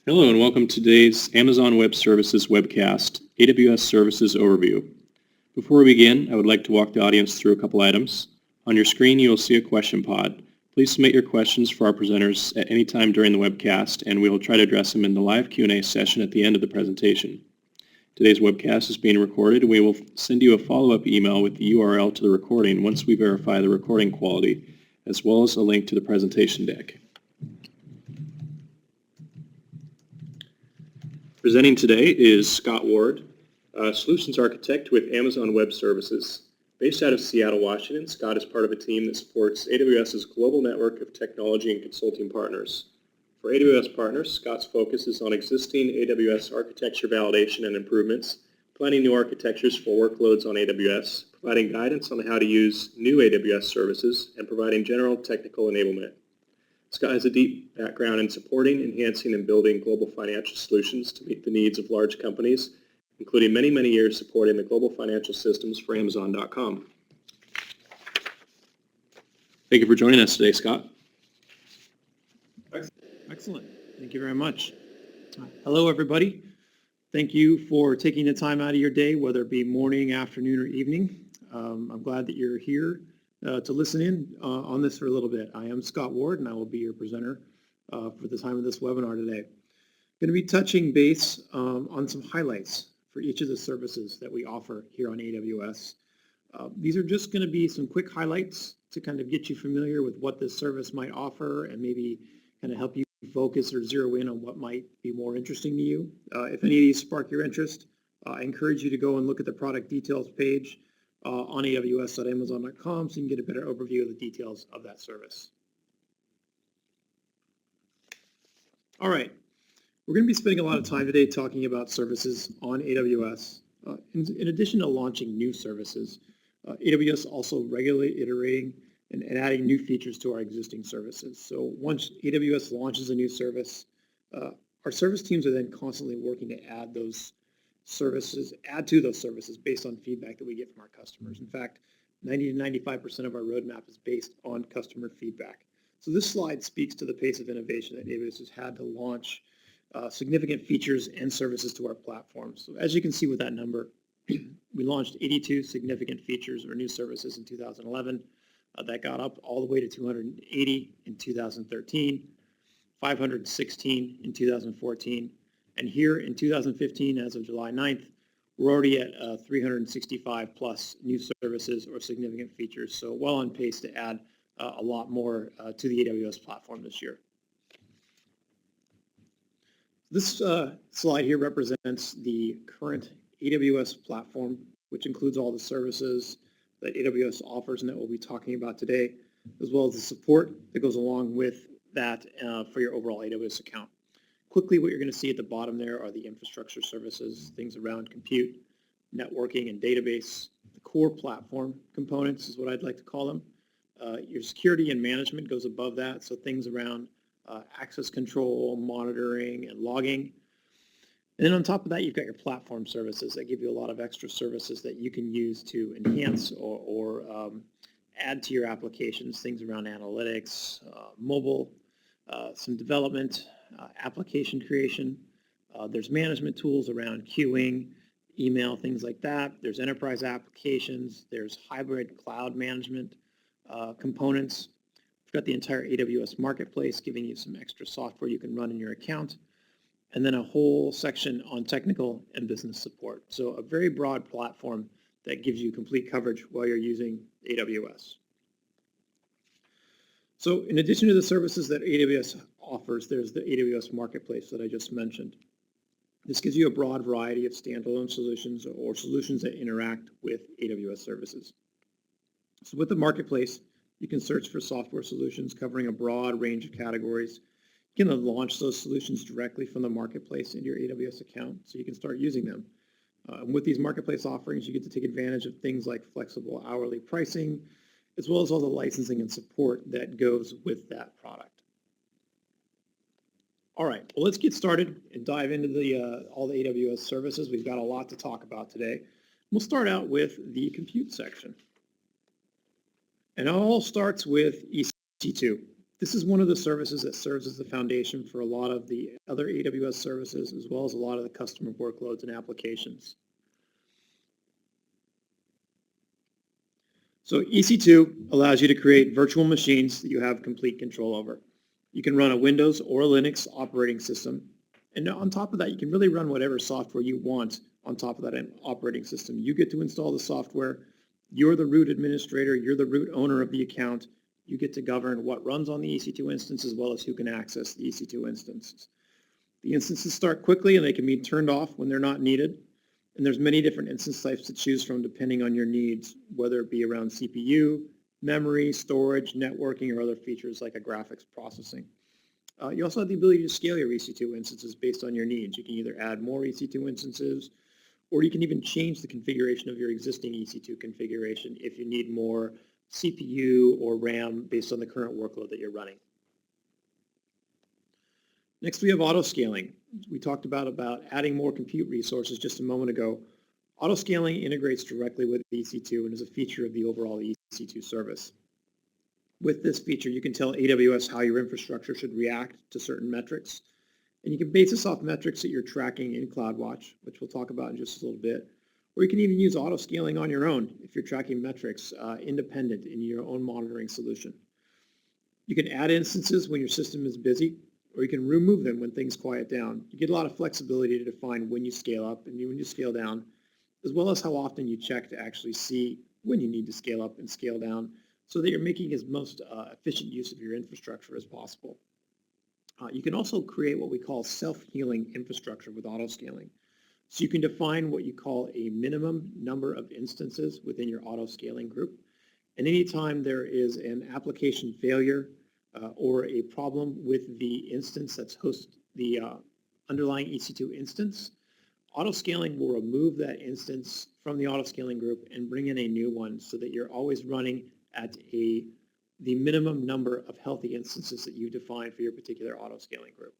Hello and welcome to today's Amazon Web Services webcast, AWS Services Overview. Before we begin, I would like to walk the audience through a couple items. On your screen, you will see a question pod. Please submit your questions for our presenters at any time during the webcast, and we will try to address them in the live Q&A session at the end of the presentation. Today's webcast is being recorded, and we will send you a follow-up email with the URL to the recording once we verify the recording quality, as well as a link to the presentation deck. Presenting today is Scott Ward, Solutions Architect with Amazon Web Services. Based out of Seattle, Washington, Scott is part of a team that supports AWS's global network of technology and consulting partners. For AWS partners, Scott's focus is on existing AWS architecture validation and improvements, planning new architectures for workloads on AWS, providing guidance on how to use new AWS services, and providing general technical enablement. Scott has a deep background in supporting, enhancing, and building global financial solutions to meet the needs of large companies, including many, many years supporting the global financial systems for Amazon.com. Thank you for joining us today, Scott. Excellent. Thank you very much. Hello, everybody. Thank you for taking the time out of your day, whether it be morning, afternoon, or evening. I'm glad that you're here to listen in on this for a little bit. I am Scott Ward, and I will be your presenter for the time of this webinar today. I'm going to be touching base on some highlights for each of the services that we offer here on AWS. These are just going to be some quick highlights to kind of get you familiar with what this service might offer and maybe kind of help you focus or zero in on what might be more interesting to you. If any of these spark your interest, I encourage you to go and look at the product details page on aws.amazon.com so you can get a better overview of the details of that service. All right, we're going to be spending a lot of time today talking about services on AWS. In addition to launching new services, AWS also regularly iterating and adding new features to our existing services. So once AWS launches a new service, our service teams are then constantly working to add to those services based on feedback that we get from our customers. In fact, 90 to 95% of our roadmap is based on customer feedback. So this slide speaks to the pace of innovation that AWS has had to launch significant features and services to our platform. So as you can see with that number, we launched 82 significant features or new services in 2011. That got up all the way to 280 in 2013, 516 in 2014, and here in 2015, as of July 9th, we're already at 365 plus new services or significant features, so well on pace to add a lot more to the AWS platform this year. This slide here represents the current AWS platform, which includes all the services that AWS offers and that we'll be talking about today, as well as the support that goes along with that for your overall AWS account. Quickly, what you're going to see at the bottom there are the infrastructure services, things around compute, networking, and database. The core platform components is what I'd like to call them. Your security and management goes above that, so things around access control, monitoring, and logging. And then on top of that, you've got your platform services that give you a lot of extra services that you can use to enhance or add to your applications, things around analytics, mobile, some development, application creation. There's management tools around queuing, email, things like that. There's enterprise applications. There's hybrid cloud management components. We've got the entire AWS Marketplace giving you some extra software you can run in your account. And then a whole section on technical and business support. So a very broad platform that gives you complete coverage while you're using AWS. So in addition to the services that AWS offers, there's the AWS Marketplace that I just mentioned. This gives you a broad variety of standalone solutions or solutions that interact with AWS services. So with the Marketplace, you can search for software solutions covering a broad range of categories. You can launch those solutions directly from the Marketplace into your AWS account so you can start using them. With these Marketplace offerings, you get to take advantage of things like flexible hourly pricing, as well as all the licensing and support that goes with that product. All right, well, let's get started and dive into all the AWS services. We've got a lot to talk about today. We'll start out with the compute section. And it all starts with EC2. This is one of the services that serves as the foundation for a lot of the other AWS services, as well as a lot of the customer workloads and applications. So EC2 allows you to create virtual machines that you have complete control over. You can run a Windows or a Linux operating system. And on top of that, you can really run whatever software you want on top of that operating system. You get to install the software. You're the root administrator. You're the root owner of the account. You get to govern what runs on the EC2 instance as well as who can access the EC2 instances. The instances start quickly and they can be turned off when they're not needed. And there's many different instance types to choose from depending on your needs, whether it be around CPU, memory, storage, networking, or other features like a graphics processing. You also have the ability to scale your EC2 instances based on your needs. You can either add more EC2 instances, or you can even change the configuration of your existing EC2 configuration if you need more CPU or RAM based on the current workload that you're running. Next, we have auto-scaling. We talked about adding more compute resources just a moment ago. Auto-scaling integrates directly with EC2 and is a feature of the overall EC2 service. With this feature, you can tell AWS how your infrastructure should react to certain metrics. And you can base this off metrics that you're tracking in CloudWatch, which we'll talk about in just a little bit. Or you can even use auto-scaling on your own if you're tracking metrics independent in your own monitoring solution. You can add instances when your system is busy, or you can remove them when things quiet down. You get a lot of flexibility to define when you scale up and when you scale down, as well as how often you check to actually see when you need to scale up and scale down so that you're making as most efficient use of your infrastructure as possible. You can also create what we call self-healing infrastructure with auto-scaling. So you can define what you call a minimum number of instances within your auto-scaling group. And anytime there is an application failure or a problem with the instance that's host the underlying EC2 instance, auto-scaling will remove that instance from the auto-scaling group and bring in a new one so that you're always running at the minimum number of healthy instances that you define for your particular auto-scaling group.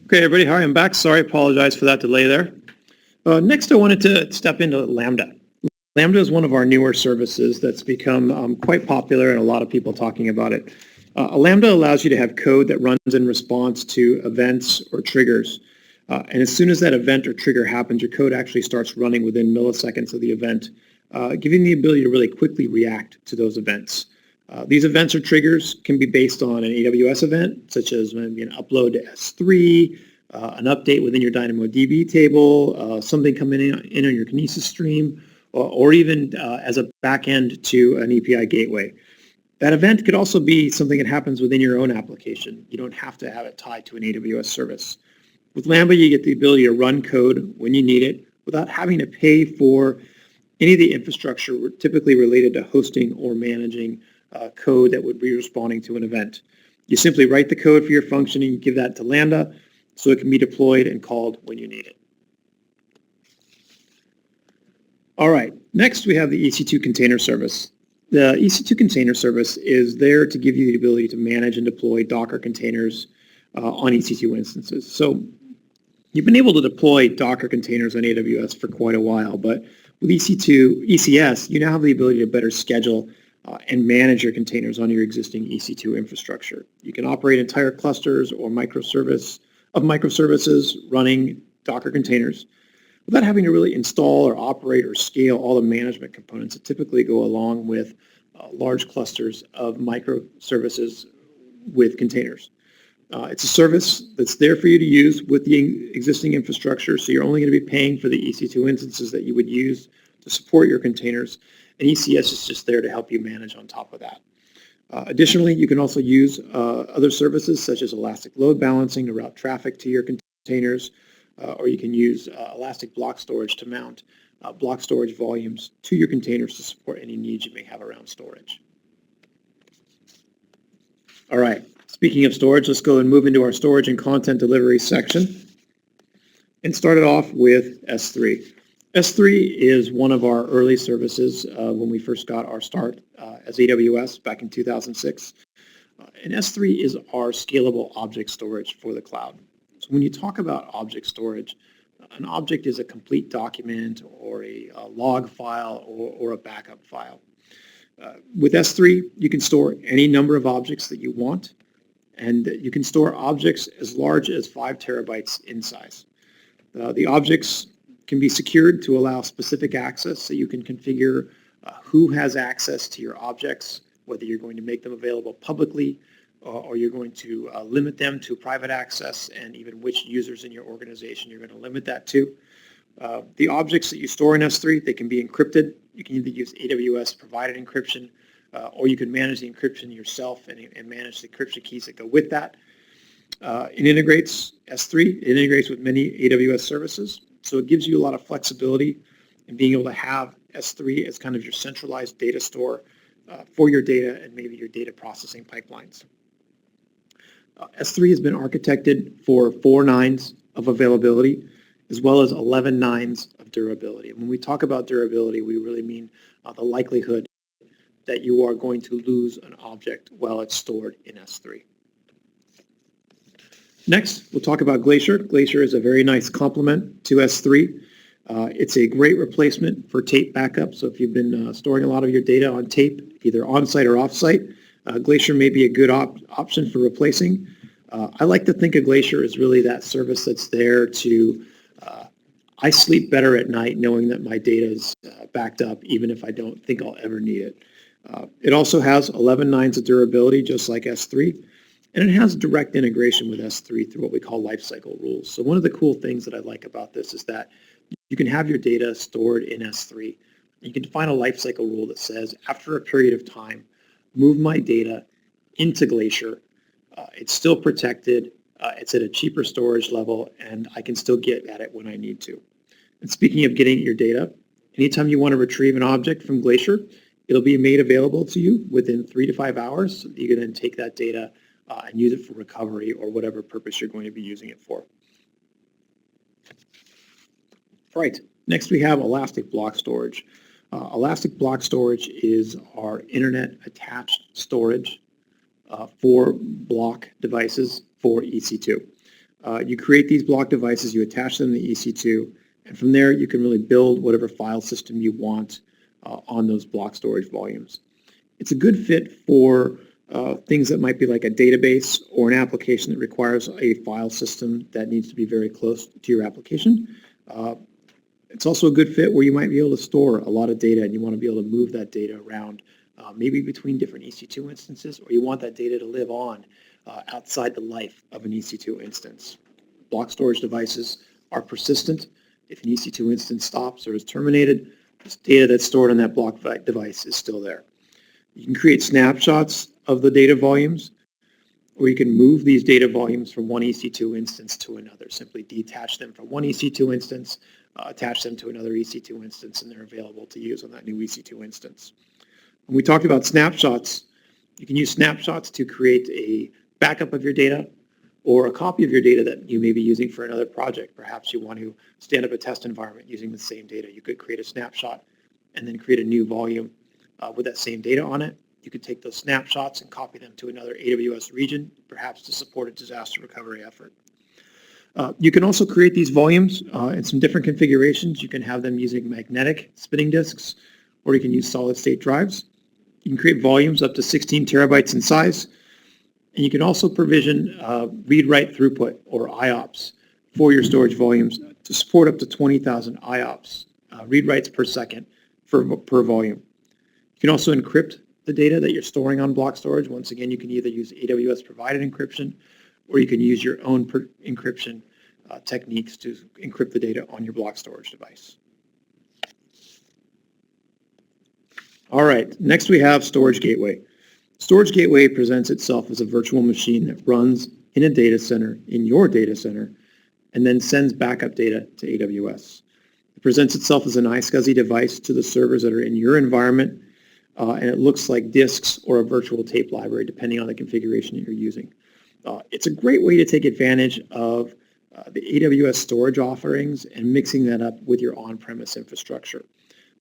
Okay, everybody, hi, I'm back. Sorry, apologize for that delay there. Next, I wanted to step into Lambda. Lambda is one of our newer services that's become quite popular and a lot of people talking about it. Lambda allows you to have code that runs in response to events or triggers. And as soon as that event or trigger happens, your code actually starts running within milliseconds of the event, giving the ability to really quickly react to those events. These events or triggers can be based on an AWS event, such as maybe an upload to S3, an update within your DynamoDB table, something coming in on your Kinesis stream, or even as a backend to an API gateway. That event could also be something that happens within your own application. You don't have to have it tied to an AWS service. With Lambda, you get the ability to run code when you need it without having to pay for any of the infrastructure typically related to hosting or managing code that would be responding to an event. You simply write the code for your function and you give that to Lambda so it can be deployed and called when you need it. All right, next we have the EC2 container service. The EC2 container service is there to give you the ability to manage and deploy Docker containers on EC2 instances. So you've been able to deploy Docker containers on AWS for quite a while, but with ECS, you now have the ability to better schedule and manage your containers on your existing EC2 infrastructure. You can operate entire clusters or microservices running Docker containers without having to really install or operate or scale all the management components that typically go along with large clusters of microservices with containers. It's a service that's there for you to use with the existing infrastructure, so you're only going to be paying for the EC2 instances that you would use to support your containers, and ECS is just there to help you manage on top of that. Additionally, you can also use other services such as elastic load balancing to route traffic to your containers, or you can use elastic block storage to mount block storage volumes to your containers to support any needs you may have around storage. All right, speaking of storage, let's go and move into our storage and content delivery section and start it off with S3. S3 is one of our early services when we first got our start as AWS back in 2006. And S3 is our scalable object storage for the cloud. So when you talk about object storage, an object is a complete document or a log file or a backup file. With S3, you can store any number of objects that you want, and you can store objects as large as 5 terabytes in size. The objects can be secured to allow specific access, so you can configure who has access to your objects, whether you're going to make them available publicly or you're going to limit them to private access, and even which users in your organization you're going to limit that to. The objects that you store in S3, they can be encrypted. You can either use AWS provided encryption, or you can manage the encryption yourself and manage the encryption keys that go with that. It integrates S3. It integrates with many AWS services, so it gives you a lot of flexibility in being able to have S3 as kind of your centralized data store for your data and maybe your data processing pipelines. S3 has been architected for 4 nines of availability, as well as 11 nines of durability. And when we talk about durability, we really mean the likelihood that you are going to lose an object while it's stored in S3. Next, we'll talk about Glacier. Glacier is a very nice complement to S3. It's a great replacement for tape backup. So if you've been storing a lot of your data on tape, either on-site or off-site, Glacier may be a good option for replacing. I like to think of Glacier as really that service that's there to, I sleep better at night knowing that my data is backed up, even if I don't think I'll ever need it. It also has 11 nines of durability, just like S3. And it has direct integration with S3 through what we call lifecycle rules. So one of the cool things that I like about this is that you can have your data stored in S3. You can define a lifecycle rule that says, after a period of time, move my data into Glacier. It's still protected. It's at a cheaper storage level, and I can still get at it when I need to. And speaking of getting at your data, anytime you want to retrieve an object from Glacier, it'll be made available to you within 3 to 5 hours. So you can then take that data and use it for recovery or whatever purpose you're going to be using it for. All right, next we have Elastic Block Storage. Elastic Block Storage is our internet-attached storage for block devices for EC2. You create these block devices, you attach them to EC2, and from there you can really build whatever file system you want on those block storage volumes. It's a good fit for things that might be like a database or an application that requires a file system that needs to be very close to your application. It's also a good fit where you might be able to store a lot of data and you want to be able to move that data around, maybe between different EC2 instances, or you want that data to live on outside the life of an EC2 instance. Block storage devices are persistent. If an EC2 instance stops or is terminated, this data that's stored on that block device is still there. You can create snapshots of the data volumes, or you can move these data volumes from one EC2 instance to another. Simply detach them from one EC2 instance, attach them to another EC2 instance, and they're available to use on that new EC2 instance. When we talked about snapshots, you can use snapshots to create a backup of your data or a copy of your data that you may be using for another project. Perhaps you want to stand up a test environment using the same data. You could create a snapshot and then create a new volume with that same data on it. You could take those snapshots and copy them to another AWS region, perhaps to support a disaster recovery effort. You can also create these volumes in some different configurations. You can have them using magnetic spinning disks, or you can use solid-state drives. You can create volumes up to 16 terabytes in size. And you can also provision read-write throughput, or IOPS, for your storage volumes to support up to 20,000 IOPS, read-writes per second per volume. You can also encrypt the data that you're storing on block storage. Once again, you can either use AWS provided encryption, or you can use your own encryption techniques to encrypt the data on your block storage device. All right, next we have Storage Gateway. Storage Gateway presents itself as a virtual machine that runs in a data center, in your data center, and then sends backup data to AWS. It presents itself as an iSCSI device to the servers that are in your environment, and it looks like disks or a virtual tape library, depending on the configuration that you're using. It's a great way to take advantage of the AWS storage offerings and mixing that up with your on-premise infrastructure.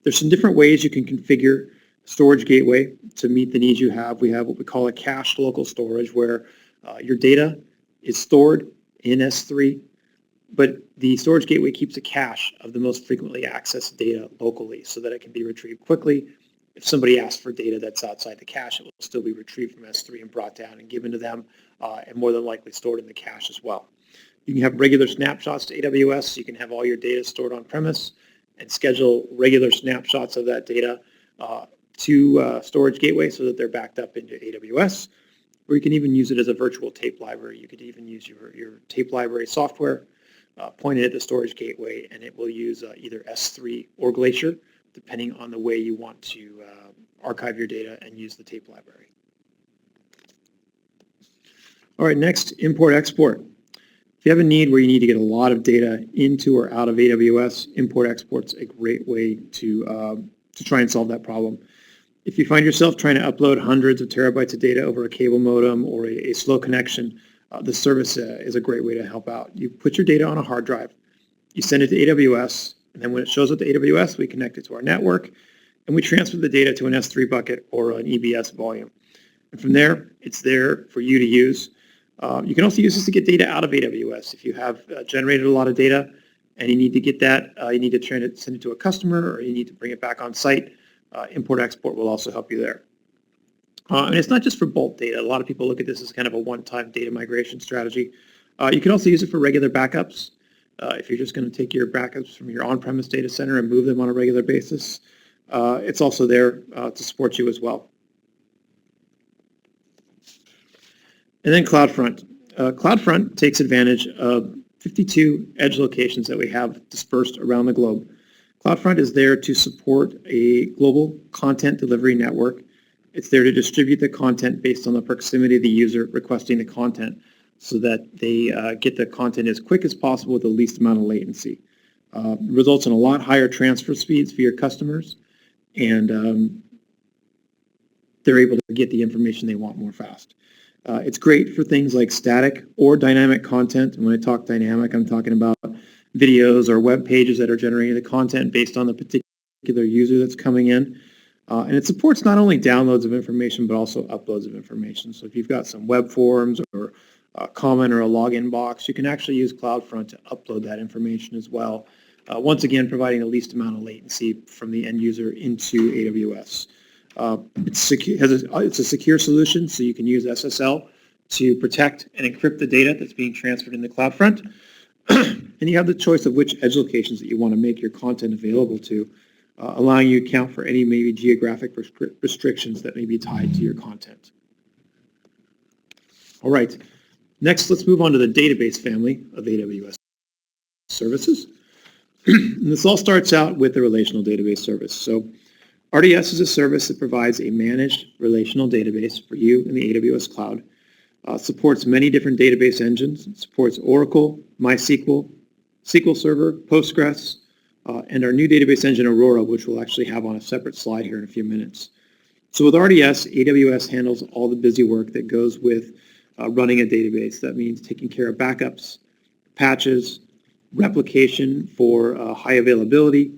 There's some different ways you can configure Storage Gateway to meet the needs you have. We have what we call a cached local storage, where your data is stored in S3, but the Storage Gateway keeps a cache of the most frequently accessed data locally so that it can be retrieved quickly if somebody asks for data that's outside the cache, it will still be retrieved from S3 and brought down and given to them, and more than likely stored in the cache as well. You can have regular snapshots to AWS, so you can have all your data stored on premise and schedule regular snapshots of that data to storage gateway so that they're backed up into AWS. Or you can even use it as a virtual tape library. You could even use your tape library software, point it at the storage gateway, and it will use either S3 or Glacier, depending on the way you want to archive your data and use the tape library. All right, next, import-export. If you have a need where you need to get a lot of data into or out of AWS, import-export's a great way to try and solve that problem. If you find yourself trying to upload hundreds of terabytes of data over a cable modem or a slow connection, the service is a great way to help out. You put your data on a hard drive, you send it to AWS, and then when it shows up to AWS, we connect it to our network, and we transfer the data to an S3 bucket or an EBS volume. And from there, it's there for you to use. You can also use this to get data out of AWS. If you have generated a lot of data and you need to get that, you need to send it to a customer, or you need to bring it back on site, import-export will also help you there. And it's not just for bulk data. A lot of people look at this as kind of a one-time data migration strategy. You can also use it for regular backups. If you're just going to take your backups from your on-premise data center and move them on a regular basis, it's also there to support you as well. And then CloudFront. CloudFront takes advantage of 52 edge locations that we have dispersed around the globe. CloudFront is there to support a global content delivery network. It's there to distribute the content based on the proximity of the user requesting the content so that they get the content as quick as possible with the least amount of latency. Results in a lot higher transfer speeds for your customers, and they're able to get the information they want more fast. It's great for things like static or dynamic content. And when I talk dynamic, I'm talking about videos or web pages that are generating the content based on the particular user that's coming in. And it supports not only downloads of information, but also uploads of information. So if you've got some web forms or a comment or a login box, you can actually use CloudFront to upload that information as well. Once again, providing the least amount of latency from the end user into AWS. It's a secure solution, so you can use SSL to protect and encrypt the data that's being transferred into CloudFront. And you have the choice of which edge locations that you want to make your content available to, allowing you to account for any maybe geographic restrictions that may be tied to your content. All right, next let's move on to the database family of AWS services. And this all starts out with the relational database service. So RDS is a service that provides a managed relational database for you in the AWS cloud. Supports many different database engines. It supports Oracle, MySQL, SQL Server, Postgres, and our new database engine, Aurora, which we'll actually have on a separate slide here in a few minutes. So with RDS, AWS handles all the busy work that goes with running a database. That means taking care of backups, patches, replication for high availability,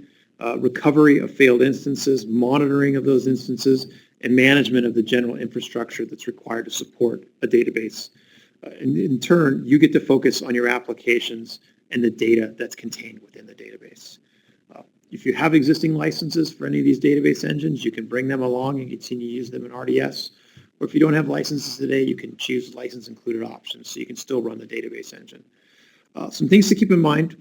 recovery of failed instances, monitoring of those instances, and management of the general infrastructure that's required to support a database. And in turn, you get to focus on your applications and the data that's contained within the database. If you have existing licenses for any of these database engines, you can bring them along and continue to use them in RDS. Or if you don't have licenses today, you can choose license included options, so you can still run the database engine. Some things to keep in mind.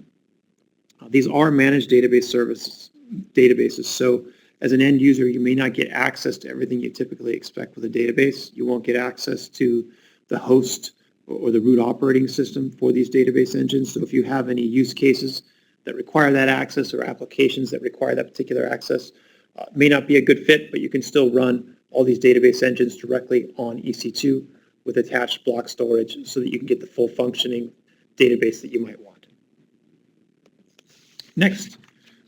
These are managed databases. So as an end user, you may not get access to everything you typically expect with a database. You won't get access to the host or the root operating system for these database engines. So if you have any use cases that require that access or applications that require that particular access, may not be a good fit, but you can still run all these database engines directly on EC2 with attached block storage so that you can get the full functioning database that you might want. Next,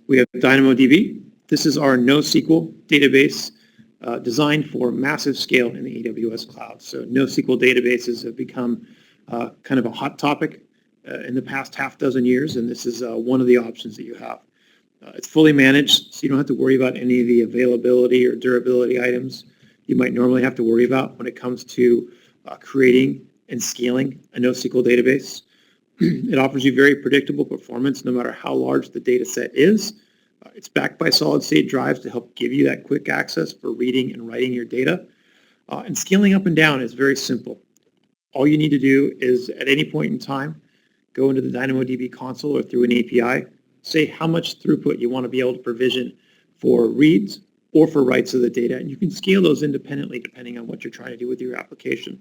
we have DynamoDB. This is our NoSQL database designed for massive scale in the AWS cloud. So NoSQL databases have become kind of a hot topic in the past half dozen years, and this is one of the options that you have. It's fully managed, so you don't have to worry about any of the availability or durability items you might normally have to worry about when it comes to creating and scaling a NoSQL database. It offers you very predictable performance no matter how large the data set is. It's backed by solid-state drives to help give you that quick access for reading and writing your data. And scaling up and down is very simple. All you need to do is, at any point in time, go into the DynamoDB console or through an API, say how much throughput you want to be able to provision for reads or for writes of the data, and you can scale those independently depending on what you're trying to do with your application.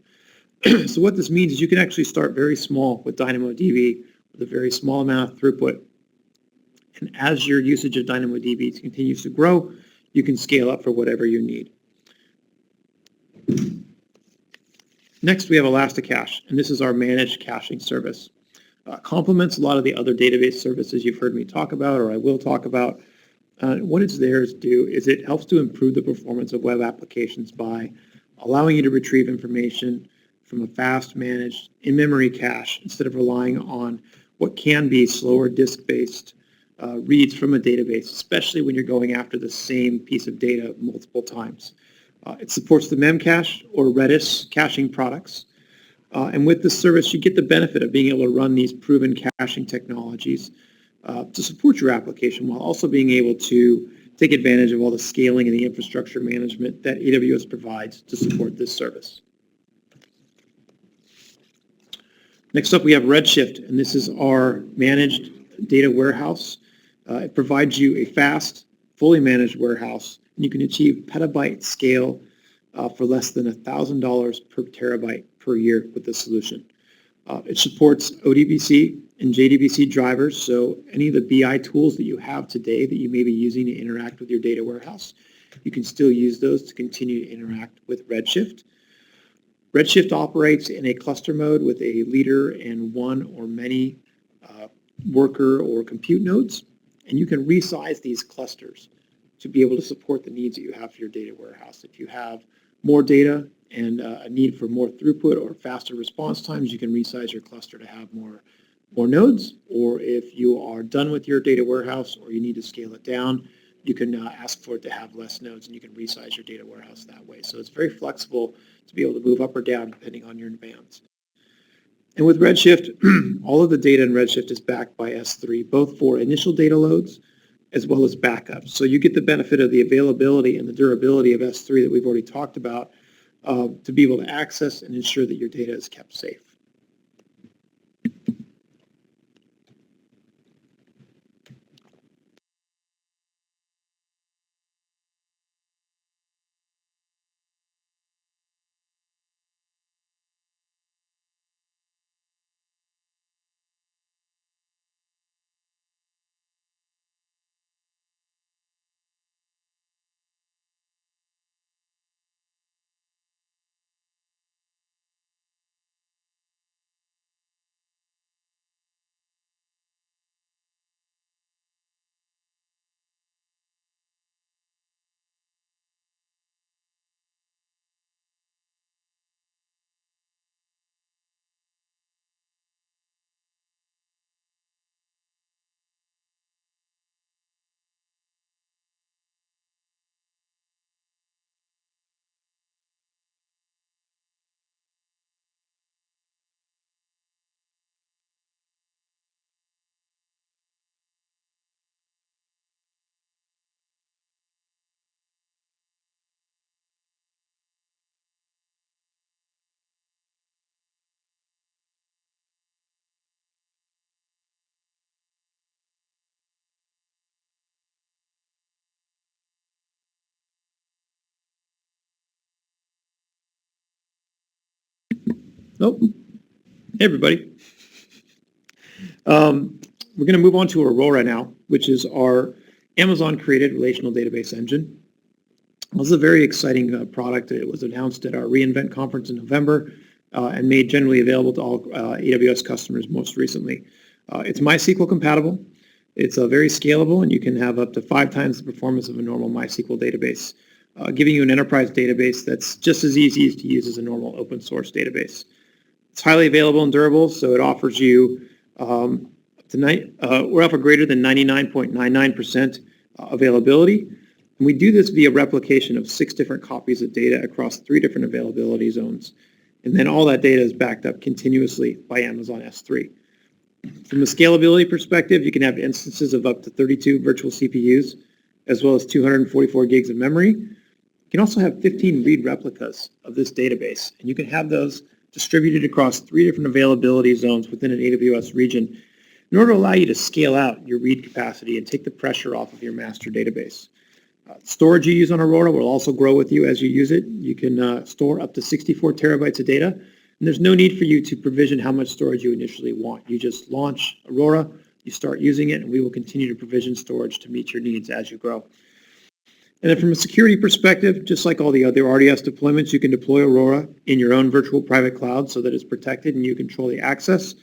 So what this means is you can actually start very small with DynamoDB with a very small amount of throughput. And as your usage of DynamoDB continues to grow, you can scale up for whatever you need. Next, we have Elasticache, and this is our managed caching service. Complements a lot of the other database services you've heard me talk about, or I will talk about. What it's there to do is it helps to improve the performance of web applications by allowing you to retrieve information from a fast managed in-memory cache instead of relying on what can be slower disk-based reads from a database, especially when you're going after the same piece of data multiple times. It supports the Memcache or Redis caching products. And with this service, you get the benefit of being able to run these proven caching technologies to support your application while also being able to take advantage of all the scaling and the infrastructure management that AWS provides to support this service. Next up, we have Redshift, and this is our managed data warehouse. It provides you a fast, fully managed warehouse, and you can achieve petabyte scale for less than $1,000 per terabyte per year with this solution. It supports ODBC and JDBC drivers, so any of the BI tools that you have today that you may be using to interact with your data warehouse, you can still use those to continue to interact with Redshift. Redshift operates in a cluster mode with a leader and one or many worker or compute nodes, and you can resize these clusters to be able to support the needs that you have for your data warehouse. If you have more data and a need for more throughput or faster response times, you can resize your cluster to have more nodes. Or if you are done with your data warehouse or you need to scale it down, you can ask for it to have less nodes, and you can resize your data warehouse that way. So it's very flexible to be able to move up or down depending on your demands. And with Redshift, all of the data in Redshift is backed by S3, both for initial data loads as well as backups. So you get the benefit of the availability and the durability of S3 that we've already talked about to be able to access and ensure that your data is kept safe. Nope. Hey, everybody. We're going to move on to Aurora now, which is our Amazon-created relational database engine. This is a very exciting product. It was announced at our reInvent conference in November and made generally available to all AWS customers most recently. It's MySQL compatible. It's very scalable, and you can have up to 5 times the performance of a normal MySQL database, giving you an enterprise database that's just as easy to use as a normal open source database. It's highly available and durable, so it offers you we're offer greater than 99.99% availability. And we do this via replication of 6 different copies of data across 3 different availability zones. And then all that data is backed up continuously by Amazon S3. From a scalability perspective, you can have instances of up to 32 virtual CPUs, as well as 244 gigs of memory. You can also have 15 read replicas of this database, and you can have those distributed across 3 different availability zones within an AWS region in order to allow you to scale out your read capacity and take the pressure off of your master database. Storage you use on Aurora will also grow with you as you use it. You can store up to 64 terabytes of data, and there's no need for you to provision how much storage you initially want. You just launch Aurora, you start using it, and we will continue to provision storage to meet your needs as you grow. And then from a security perspective, just like all the other RDS deployments, you can deploy Aurora in your own virtual private cloud so that it's protected and you control the access.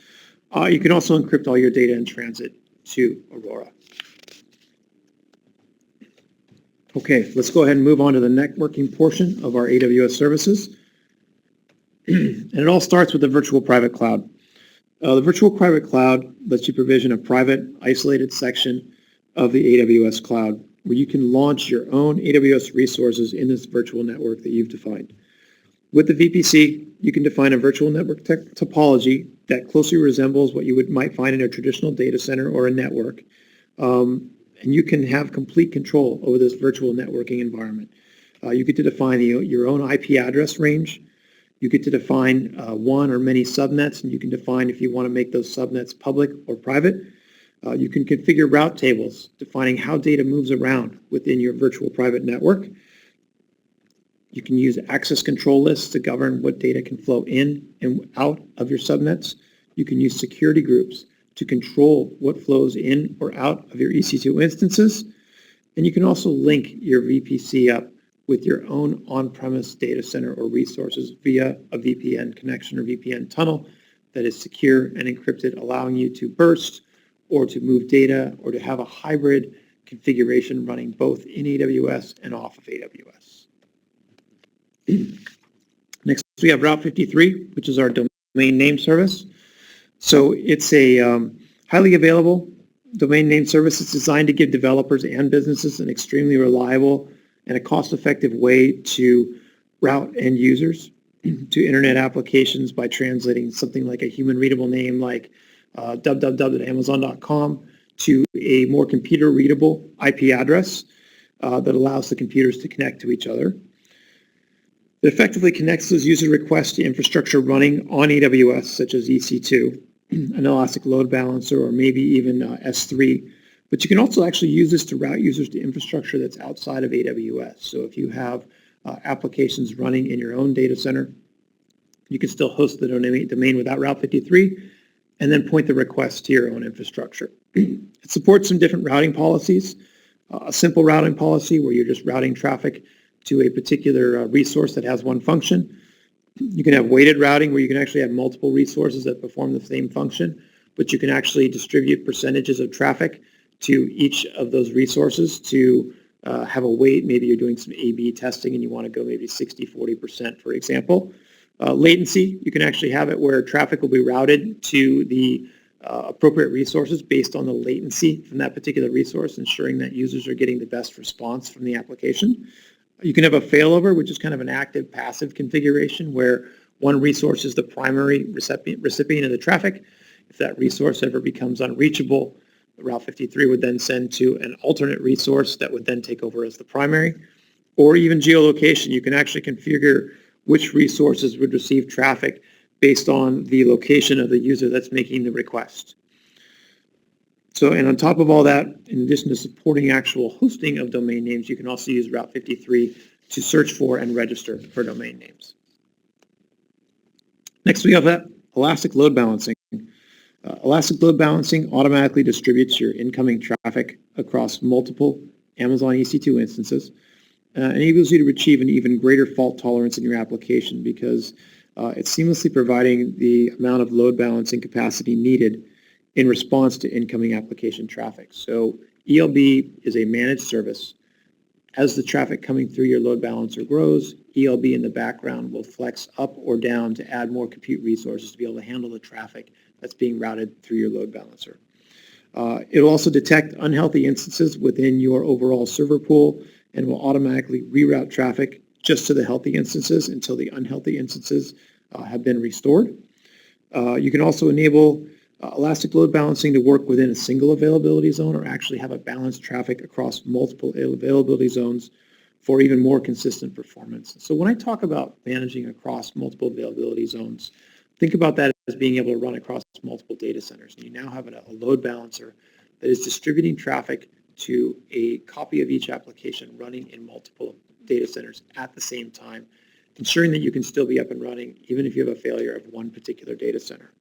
You can also encrypt all your data in transit to Aurora. Okay, let's go ahead and move on to the networking portion of our AWS services. And it all starts with the virtual private cloud. The virtual private cloud lets you provision a private, isolated section of the AWS cloud where you can launch your own AWS resources in this virtual network that you've defined. With the VPC, you can define a virtual network topology that closely resembles what you might find in a traditional data center or a network. And you can have complete control over this virtual networking environment. You get to define your own IP address range. You get to define one or many subnets, and you can define if you want to make those subnets public or private. You can configure route tables, defining how data moves around within your virtual private network. You can use access control lists to govern what data can flow in and out of your subnets. You can use security groups to control what flows in or out of your EC2 instances. And you can also link your VPC up with your own on-premise data center or resources via a VPN connection or VPN tunnel that is secure and encrypted, allowing you to burst or to move data or to have a hybrid configuration running both in AWS and off of AWS. Next, we have Route 53, which is our domain name service. So it's a highly available domain name service. It's designed to give developers and businesses an extremely reliable and a cost-effective way to route end users to internet applications by translating something like a human-readable name like www.amazon.com to a more computer-readable IP address that allows the computers to connect to each other. It effectively connects those user requests to infrastructure running on AWS, such as EC2, an elastic load balancer, or maybe even S3. But you can also actually use this to route users to infrastructure that's outside of AWS. So if you have applications running in your own data center, you can still host the domain without Route 53 and then point the request to your own infrastructure. It supports some different routing policies. A simple routing policy where you're just routing traffic to a particular resource that has one function. You can have weighted routing where you can actually have multiple resources that perform the same function, but you can actually distribute percentages of traffic to each of those resources to have a weight. Maybe you're doing some A/B testing and you want to go maybe 60-40%, for example. Latency, you can actually have it where traffic will be routed to the appropriate resources based on the latency from that particular resource, ensuring that users are getting the best response from the application. You can have a failover, which is kind of an active-passive configuration where one resource is the primary recipient of the traffic. If that resource ever becomes unreachable, Route 53 would then send to an alternate resource that would then take over as the primary. Or even geolocation, you can actually configure which resources would receive traffic based on the location of the user that's making the request. So, and on top of all that, in addition to supporting actual hosting of domain names, you can also use Route 53 to search for and register for domain names. Next, we have that elastic load balancing. Elastic load balancing automatically distributes your incoming traffic across multiple Amazon EC2 instances, enables you to achieve an even greater fault tolerance in your application because it's seamlessly providing the amount of load balancing capacity needed in response to incoming application traffic. So ELB is a managed service. As the traffic coming through your load balancer grows, ELB in the background will flex up or down to add more compute resources to be able to handle the traffic that's being routed through your load balancer. It'll also detect unhealthy instances within your overall server pool and will automatically reroute traffic just to the healthy instances until the unhealthy instances have been restored. You can also enable Elastic load balancing to work within a single availability zone or actually have a balanced traffic across multiple availability zones for even more consistent performance. So when I talk about managing across multiple availability zones, think about that as being able to run across multiple data centers. And you now have a load balancer that is distributing traffic to a copy of each application running in multiple data centers at the same time, ensuring that you can still be up and running even if you have a failure of one particular data center.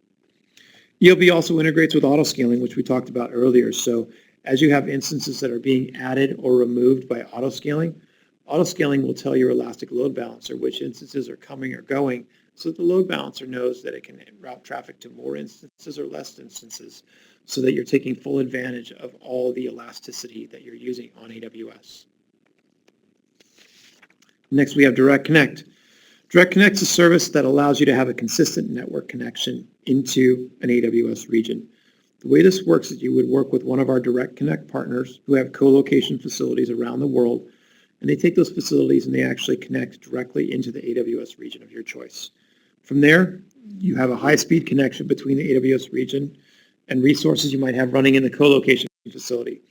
ELB also integrates with autoscaling, which we talked about earlier. So as you have instances that are being added or removed by autoscaling, autoscaling will tell your Elastic Load Balancer which instances are coming or going, so that the load balancer knows that it can route traffic to more instances or less instances, so that you're taking full advantage of all the elasticity that you're using on AWS. Next, we have Direct Connect. Direct Connect is a service that allows you to have a consistent network connection into an AWS region. The way this works is you would work with one of our Direct Connect partners who have co-location facilities around the world, and they take those facilities and they actually connect directly into the AWS region of your choice. From there, you have a high-speed connection between the AWS region and resources you might have running in the co-location facility.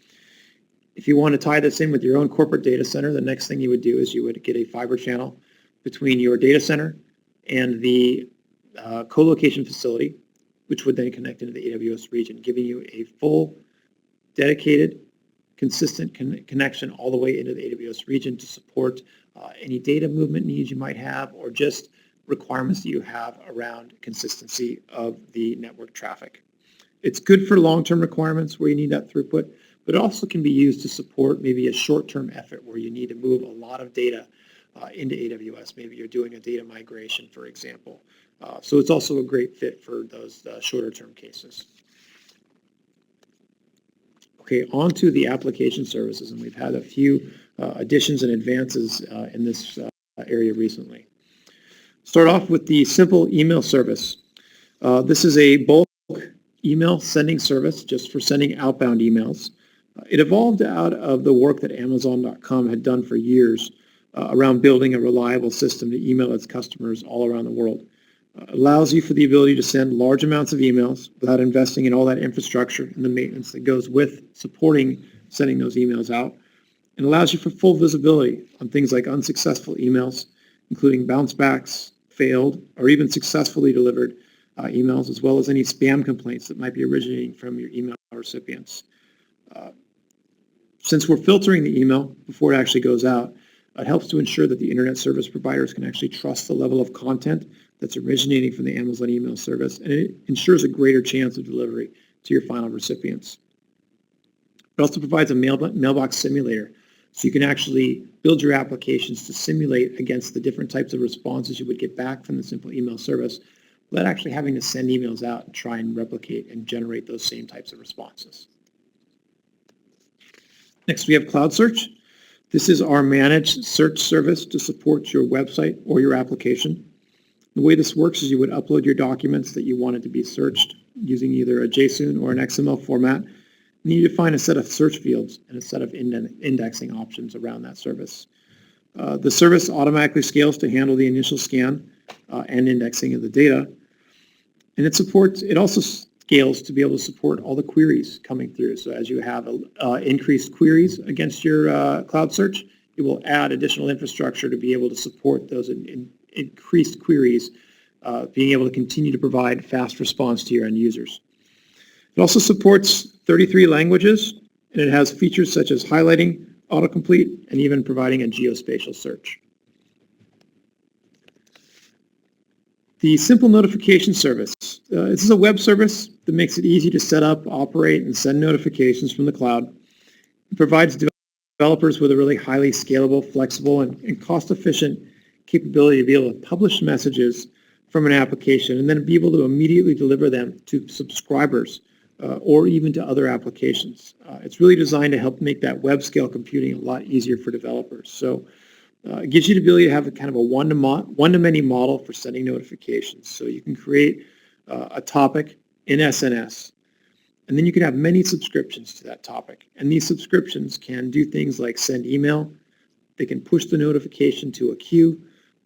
If you want to tie this in with your own corporate data center, the next thing you would do is you would get a fiber channel between your data center and the co-location facility, which would then connect into the AWS region, giving you a full, dedicated, consistent connection all the way into the AWS region to support any data movement needs you might have or just requirements that you have around consistency of the network traffic. It's good for long-term requirements where you need that throughput, but it also can be used to support maybe a short-term effort where you need to move a lot of data into AWS. Maybe you're doing a data migration, for example. So it's also a great fit for those shorter-term cases. Okay, on to the application services, and we've had a few additions and advances in this area recently. Start off with the simple email service. This is a bulk email sending service just for sending outbound emails. It evolved out of the work that Amazon.com had done for years around building a reliable system to email its customers all around the world. It allows you for the ability to send large amounts of emails without investing in all that infrastructure and the maintenance that goes with supporting sending those emails out, and allows you for full visibility on things like unsuccessful emails, including bounce backs, failed, or even successfully delivered emails, as well as any spam complaints that might be originating from your email recipients. Since we're filtering the email before it actually goes out, it helps to ensure that the internet service providers can actually trust the level of content that's originating from the Amazon email service, and it ensures a greater chance of delivery to your final recipients. It also provides a mailbox simulator, so you can actually build your applications to simulate against the different types of responses you would get back from the simple email service without actually having to send emails out and try and replicate and generate those same types of responses. Next, we have Cloud Search. This is our managed search service to support your website or your application. The way this works is you would upload your documents that you wanted to be searched using either a JSON or an XML format. You need to find a set of search fields and a set of indexing options around that service. The service automatically scales to handle the initial scan and indexing of the data. And it also scales to be able to support all the queries coming through. So as you have increased queries against your cloud search, it will add additional infrastructure to be able to support those increased queries, being able to continue to provide fast response to your end users. It also supports 33 languages, and it has features such as highlighting, autocomplete, and even providing a geospatial search. The Simple Notification Service. This is a web service that makes it easy to set up, operate, and send notifications from the cloud. It provides developers with a really highly scalable, flexible, and cost-efficient capability to be able to publish messages from an application and then be able to immediately deliver them to subscribers or even to other applications. It's really designed to help make that web scale computing a lot easier for developers. So it gives you the ability to have a kind of a one-to-many model for sending notifications. So you can create a topic in SNS, and then you can have many subscriptions to that topic. And these subscriptions can do things like send email. They can push the notification to a queue.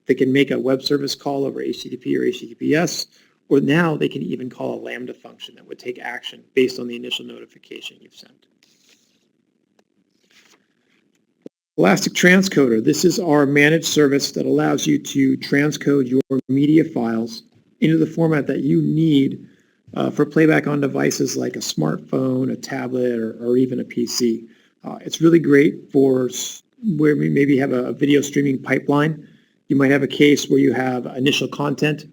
They can make a web service call over HTTP or HTTPS, or now they can even call a Lambda function that would take action based on the initial notification you've sent. Elastic Transcoder. This is our managed service that allows you to transcode your media files into the format that you need for playback on devices like a smartphone, a tablet, or even a PC. It's really great for where we maybe have a video streaming pipeline. You might have a case where you have initial content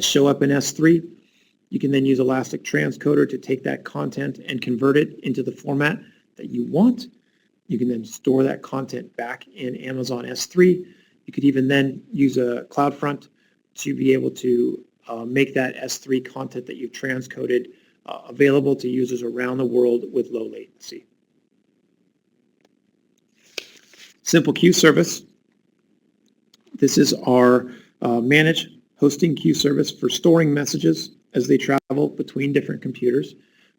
show up in S3. You can then use Elastic Transcoder to take that content and convert it into the format that you want. You can then store that content back in Amazon S3. You could even then use a CloudFront to be able to make that S3 content that you've transcoded available to users around the world with low latency. Simple Queue service. This is our managed hosting queue service for storing messages as they travel between different computers.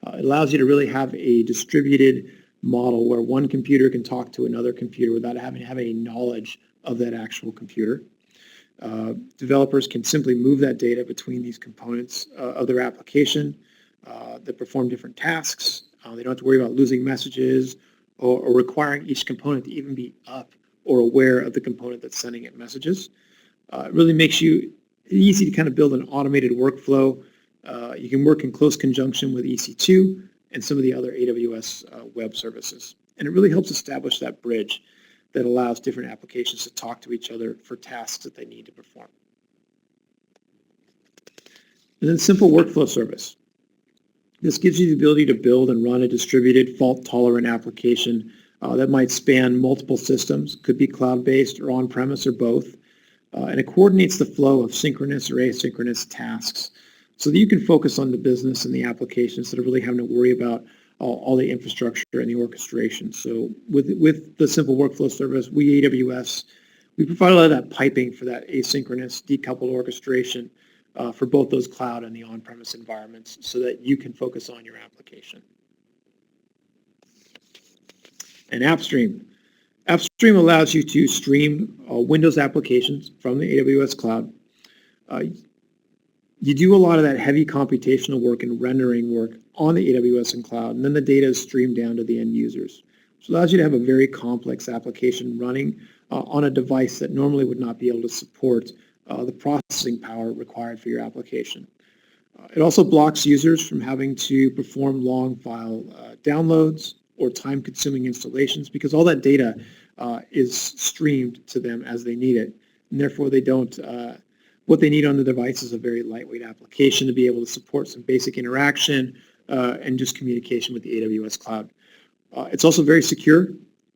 It allows you to really have a distributed model where one computer can talk to another computer without having to have any knowledge of that actual computer. Developers can simply move that data between these components of their application that perform different tasks. They don't have to worry about losing messages or requiring each component to even be up or aware of the component that's sending it messages. It really makes you easy to kind of build an automated workflow. You can work in close conjunction with EC2 and some of the other AWS web services. And it really helps establish that bridge that allows different applications to talk to each other for tasks that they need to perform. And then Simple Workflow Service. This gives you the ability to build and run a distributed fault-tolerant application that might span multiple systems, could be cloud-based or on-premise or both. And it coordinates the flow of synchronous or asynchronous tasks so that you can focus on the business and the applications instead of really having to worry about all the infrastructure and the orchestration. So with the Simple Workflow Service, we AWS, we provide a lot of that piping for that asynchronous decoupled orchestration for both those cloud and the on-premise environments so that you can focus on your application. And AppStream. AppStream allows you to stream Windows applications from the AWS cloud. You do a lot of that heavy computational work and rendering work on the AWS and cloud, and then the data is streamed down to the end users. So it allows you to have a very complex application running on a device that normally would not be able to support the processing power required for your application. It also blocks users from having to perform long file downloads or time-consuming installations because all that data is streamed to them as they need it, and therefore they don't. What they need on the device is a very lightweight application to be able to support some basic interaction and just communication with the AWS cloud. It's also very secure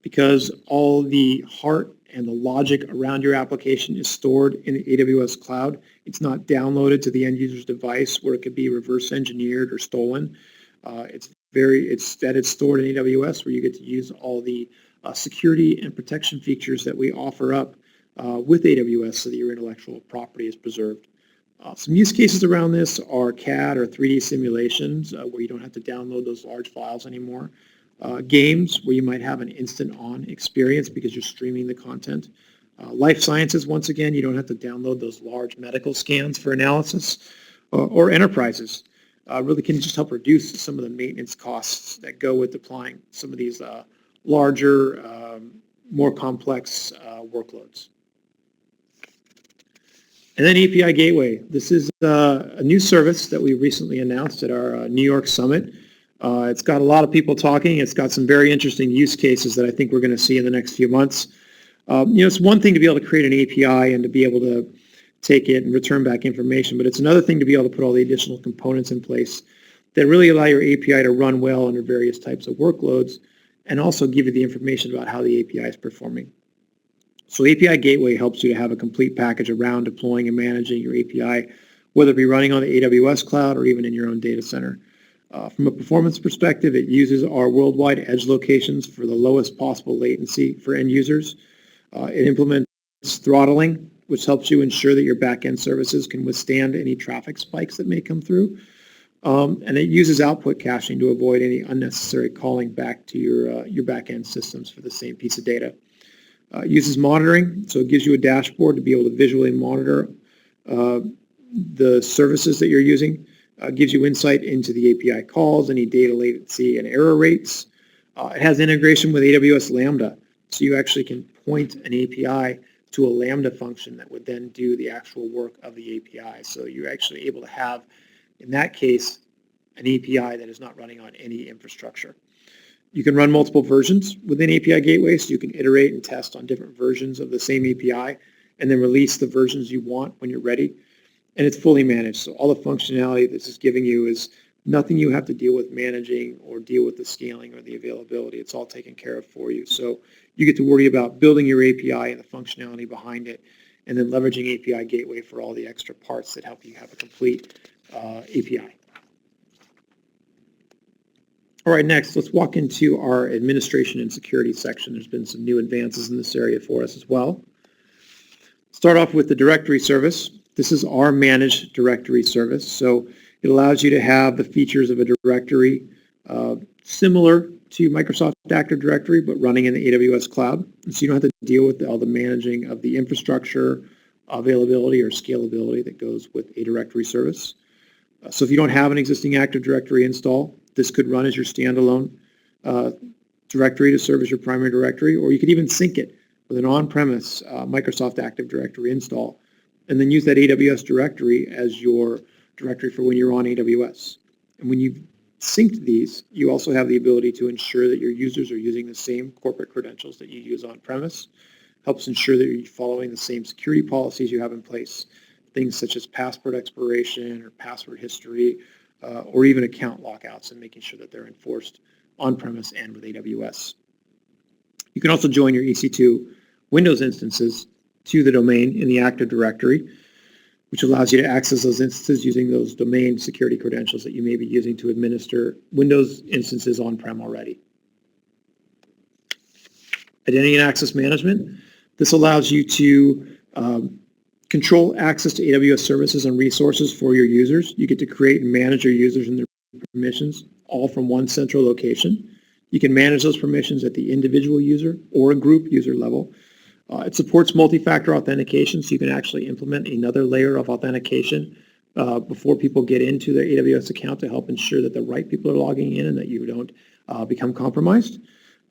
because all the heart and the logic around your application is stored in the AWS cloud. It's not downloaded to the end user's device where it could be reverse engineered or stolen. It's stored in AWS where you get to use all the security and protection features that we offer up with AWS so that your intellectual property is preserved. Some use cases around this are CAD or 3D simulations where you don't have to download those large files anymore. Games where you might have an instant on experience because you're streaming the content. Life sciences, once again, you don't have to download those large medical scans for analysis. Or enterprises really can just help reduce some of the maintenance costs that go with deploying some of these larger, more complex workloads. And then API Gateway. This is a new service that we recently announced at our New York Summit. It's got a lot of people talking. It's got some very interesting use cases that I think we're going to see in the next few months. It's one thing to be able to create an API and to be able to take it and return back information, but it's another thing to be able to put all the additional components in place that really allow your API to run well under various types of workloads and also give you the information about how the API is performing. So API Gateway helps you to have a complete package around deploying and managing your API, whether it be running on the AWS cloud or even in your own data center. From a performance perspective, it uses our worldwide edge locations for the lowest possible latency for end users. It implements throttling, which helps you ensure that your back-end services can withstand any traffic spikes that may come through. And it uses output caching to avoid any unnecessary calling back to your back-end systems for the same piece of data. It uses monitoring, so it gives you a dashboard to be able to visually monitor the services that you're using, gives you insight into the API calls, any data latency and error rates. It has integration with AWS Lambda, so you actually can point an API to a Lambda function that would then do the actual work of the API. So you're actually able to have, in that case, an API that is not running on any infrastructure. You can run multiple versions within API Gateway, so you can iterate and test on different versions of the same API and then release the versions you want when you're ready. And it's fully managed, so all the functionality this is giving you is nothing you have to deal with managing or deal with the scaling or the availability. It's all taken care of for you. So you get to worry about building your API and the functionality behind it, and then leveraging API Gateway for all the extra parts that help you have a complete API. All right, next, let's walk into our administration and security section. There's been some new advances in this area for us as well. Start off with the directory service. This is our managed directory service. So it allows you to have the features of a directory similar to Microsoft Active Directory, but running in the AWS cloud. And so you don't have to deal with all the managing of the infrastructure, availability, or scalability that goes with a directory service. So if you don't have an existing Active Directory install, this could run as your standalone directory to serve as your primary directory, or you could even sync it with an on-premise Microsoft Active Directory install, and then use that AWS directory as your directory for when you're on AWS. And when you've synced these, you also have the ability to ensure that your users are using the same corporate credentials that you use on-premise. Helps ensure that you're following the same security policies you have in place, things such as password expiration or password history, or even account lockouts, and making sure that they're enforced on-premise and with AWS. You can also join your EC2 Windows instances to the domain in the Active Directory, which allows you to access those instances using those domain security credentials that you may be using to administer Windows instances on-prem already. Identity and access management. This allows you to control access to AWS services and resources for your users. You get to create and manage your users and their permissions all from one central location. You can manage those permissions at the individual user or a group user level. It supports multi-factor authentication, so you can actually implement another layer of authentication before people get into their AWS account to help ensure that the right people are logging in and that you don't become compromised.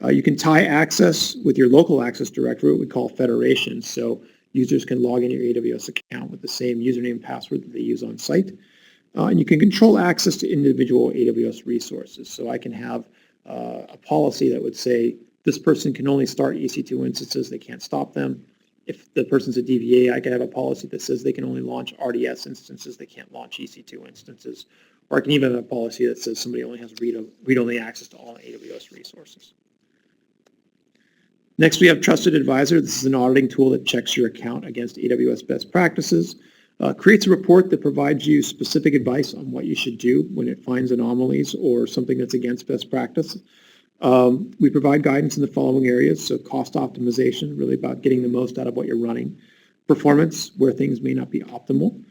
You can tie access with your local access directory, what we call federation, so users can log in your AWS account with the same username and password that they use on site. And you can control access to individual AWS resources. So I can have a policy that would say this person can only start EC2 instances, they can't stop them. If the person's a DBA, I can have a policy that says they can only launch RDS instances, they can't launch EC2 instances. Or I can even have a policy that says somebody only has read-only access to all AWS resources. Next, we have Trusted Advisor. This is an auditing tool that checks your account against AWS best practices, creates a report that provides you specific advice on what you should do when it finds anomalies or something that's against best practice. We provide guidance in the following areas, so cost optimization, really about getting the most out of what you're running, performance, where things may not be optimal,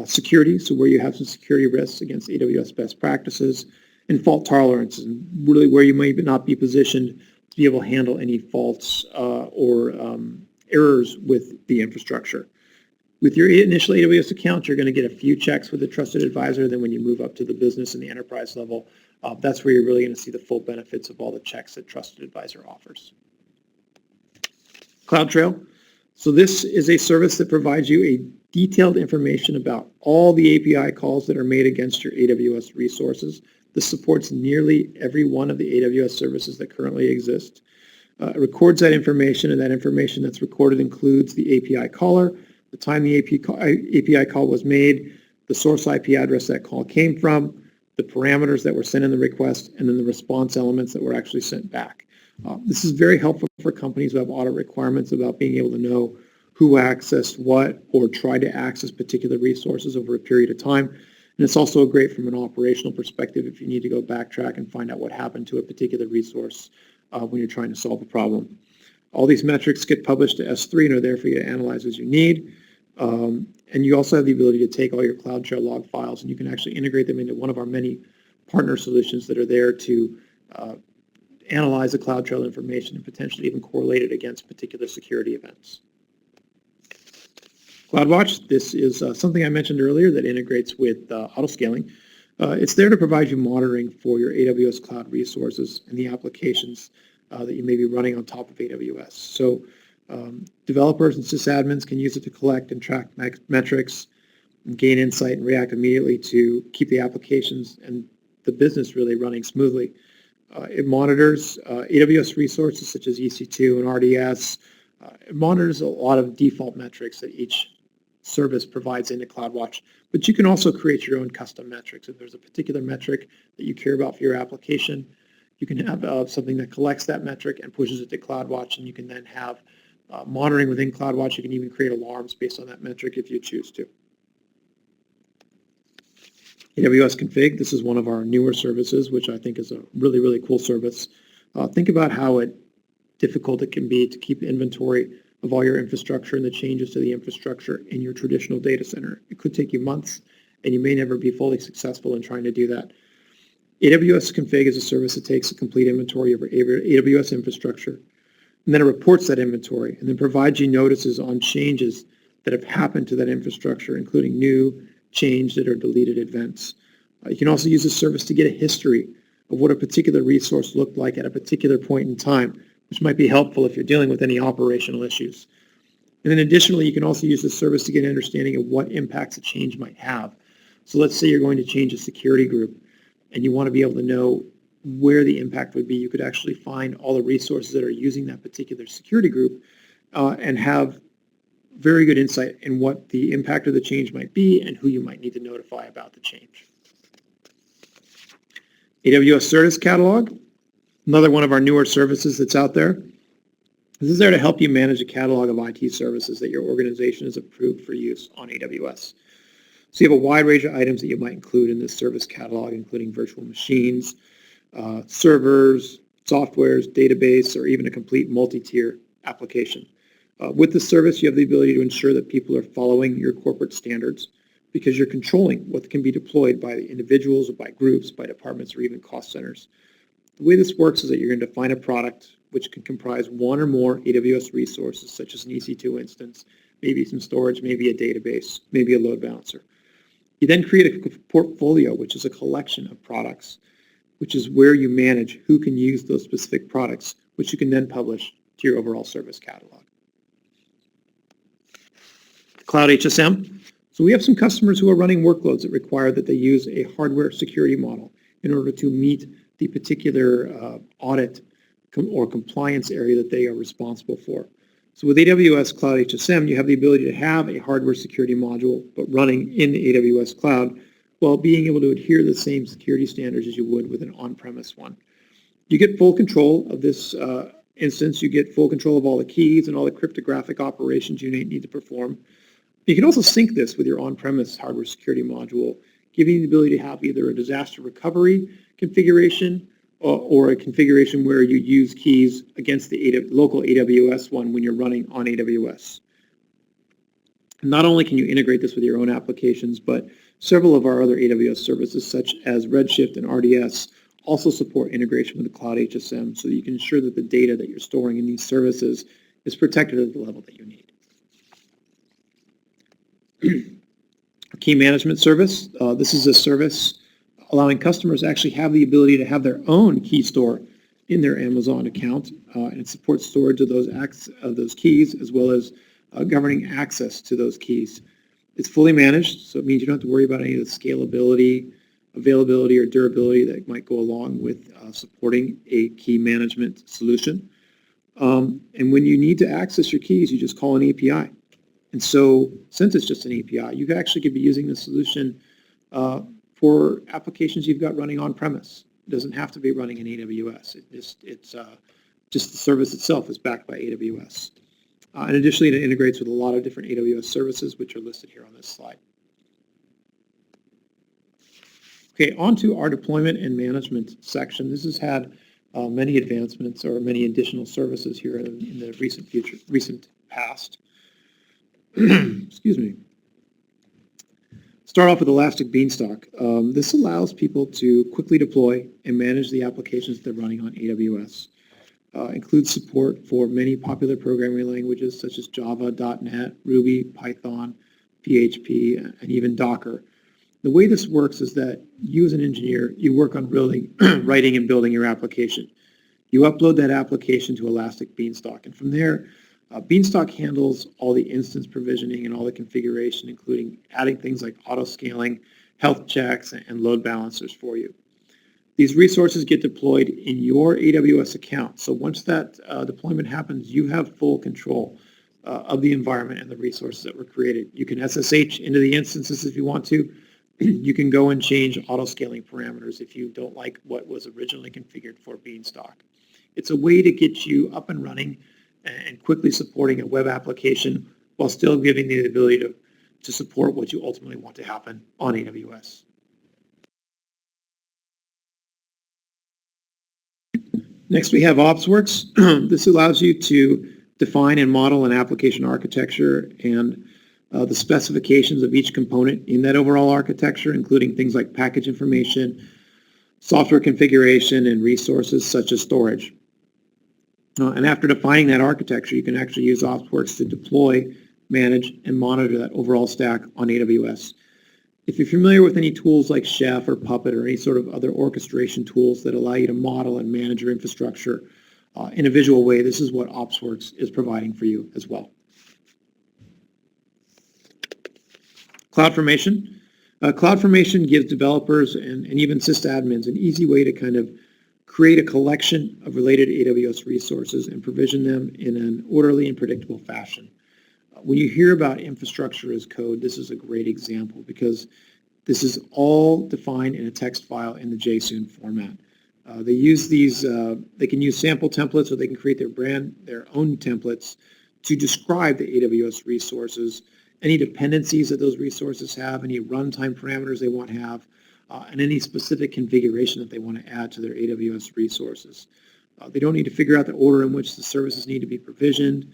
security, so where you have some security risks against AWS best practices, and fault tolerance, and really where you may not be positioned to be able to handle any faults or errors with the infrastructure. With your initial AWS account, you're going to get a few checks with the Trusted Advisor. Then when you move up to the business and the enterprise level, that's where you're really going to see the full benefits of all the checks that Trusted Advisor offers. CloudTrail. So this is a service that provides you a detailed information about all the API calls that are made against your AWS resources. This supports nearly every one of the AWS services that currently exist. It records that information, and that information that's recorded includes the API caller, the time the API call was made, the source IP address that call came from, the parameters that were sent in the request, and then the response elements that were actually sent back. This is very helpful for companies who have audit requirements about being able to know who accessed what or tried to access particular resources over a period of time. And it's also great from an operational perspective if you need to go backtrack and find out what happened to a particular resource when you're trying to solve a problem. All these metrics get published to S3 and are there for you to analyze as you need. And you also have the ability to take all your CloudTrail log files and you can actually integrate them into one of our many partner solutions that are there to analyze the CloudTrail information and potentially even correlate it against particular security events. CloudWatch, this is something I mentioned earlier that integrates with autoscaling. It's there to provide you monitoring for your AWS cloud resources and the applications that you may be running on top of AWS. So developers and sysadmins can use it to collect and track metrics and gain insight and react immediately to keep the applications and the business really running smoothly. It monitors AWS resources such as EC2 and RDS. It monitors a lot of default metrics that each service provides into CloudWatch, but you can also create your own custom metrics. If there's a particular metric that you care about for your application, you can have something that collects that metric and pushes it to CloudWatch, and you can then have monitoring within CloudWatch. You can even create alarms based on that metric if you choose to. AWS Config, this is one of our newer services, which I think is a really, really cool service. Think about how difficult it can be to keep inventory of all your infrastructure and the changes to the infrastructure in your traditional data center. It could take you months, and you may never be fully successful in trying to do that. AWS Config is a service that takes a complete inventory of your AWS infrastructure, and then it reports that inventory, and then provides you notices on changes that have happened to that infrastructure, including new, changed, or deleted events. You can also use this service to get a history of what a particular resource looked like at a particular point in time, which might be helpful if you're dealing with any operational issues. And then additionally, you can also use this service to get an understanding of what impacts a change might have. So let's say you're going to change a security group and you want to be able to know where the impact would be. You could actually find all the resources that are using that particular security group and have very good insight in what the impact of the change might be and who you might need to notify about the change. AWS Service Catalog, another one of our newer services that's out there. This is there to help you manage a catalog of IT services that your organization has approved for use on AWS. So you have a wide range of items that you might include in this service catalog, including virtual machines, servers, softwares, database, or even a complete multi-tier application. With this service, you have the ability to ensure that people are following your corporate standards because you're controlling what can be deployed by individuals or by groups, by departments, or even cost centers. The way this works is that you're going to define a product which can comprise one or more AWS resources, such as an EC2 instance, maybe some storage, maybe a database, maybe a load balancer. You then create a portfolio, which is a collection of products, which is where you manage who can use those specific products, which you can then publish to your overall service catalog. Cloud HSM. So we have some customers who are running workloads that require that they use a hardware security model in order to meet the particular audit or compliance area that they are responsible for. So with AWS Cloud HSM, you have the ability to have a hardware security module, but running in the AWS cloud, while being able to adhere to the same security standards as you would with an on-premise one. You get full control of this instance. You get full control of all the keys and all the cryptographic operations you need to perform. You can also sync this with your on-premise hardware security module, giving you the ability to have either a disaster recovery configuration or a configuration where you use keys against the local AWS one when you're running on AWS. Not only can you integrate this with your own applications, but several of our other AWS services, such as Redshift and RDS, also support integration with the Cloud HSM so that you can ensure that the data that you're storing in these services is protected at the level that you need. A key management service. This is a service allowing customers to actually have the ability to have their own key store in their Amazon account, and it supports storage of those keys as well as governing access to those keys. It's fully managed, so it means you don't have to worry about any of the scalability, availability, or durability that might go along with supporting a key management solution. And when you need to access your keys, you just call an API. And so since it's just an API, you actually could be using the solution for applications you've got running on-premise. It doesn't have to be running in AWS. It's just the service itself is backed by AWS. And additionally, it integrates with a lot of different AWS services, which are listed here on this slide. Okay, on to our deployment and management section. This has had many advancements or many additional services here in the recent past. Excuse me. Start off with Elastic Beanstalk. This allows people to quickly deploy and manage the applications they're running on AWS. includes support for many popular programming languages such as Java, .NET, Ruby, Python, PHP, and even Docker. The way this works is that you as an engineer, you work on writing and building your application. You upload that application to Elastic Beanstalk, and from there, Beanstalk handles all the instance provisioning and all the configuration, including adding things like auto-scaling, health checks, and load balancers for you. These resources get deployed in your AWS account. So once that deployment happens, you have full control of the environment and the resources that were created. You can SSH into the instances if you want to. You can go and change auto-scaling parameters if you don't like what was originally configured for Beanstalk. It's a way to get you up and running and quickly supporting a web application while still giving the ability to support what you ultimately want to happen on AWS. Next, we have OpsWorks. This allows you to define and model an application architecture and the specifications of each component in that overall architecture, including things like package information, software configuration, and resources such as storage. And after defining that architecture, you can actually use OpsWorks to deploy, manage, and monitor that overall stack on AWS. If you're familiar with any tools like Chef or Puppet or any sort of other orchestration tools that allow you to model and manage your infrastructure in a visual way, this is what OpsWorks is providing for you as well. CloudFormation. CloudFormation gives developers and even sysadmins an easy way to kind of create a collection of related AWS resources and provision them in an orderly and predictable fashion. When you hear about infrastructure as code, this is a great example because this is all defined in a text file in the JSON format. They use these, they can use sample templates or they can create their own templates to describe the AWS resources, any dependencies that those resources have, any runtime parameters they want to have, and any specific configuration that they want to add to their AWS resources. They don't need to figure out the order in which the services need to be provisioned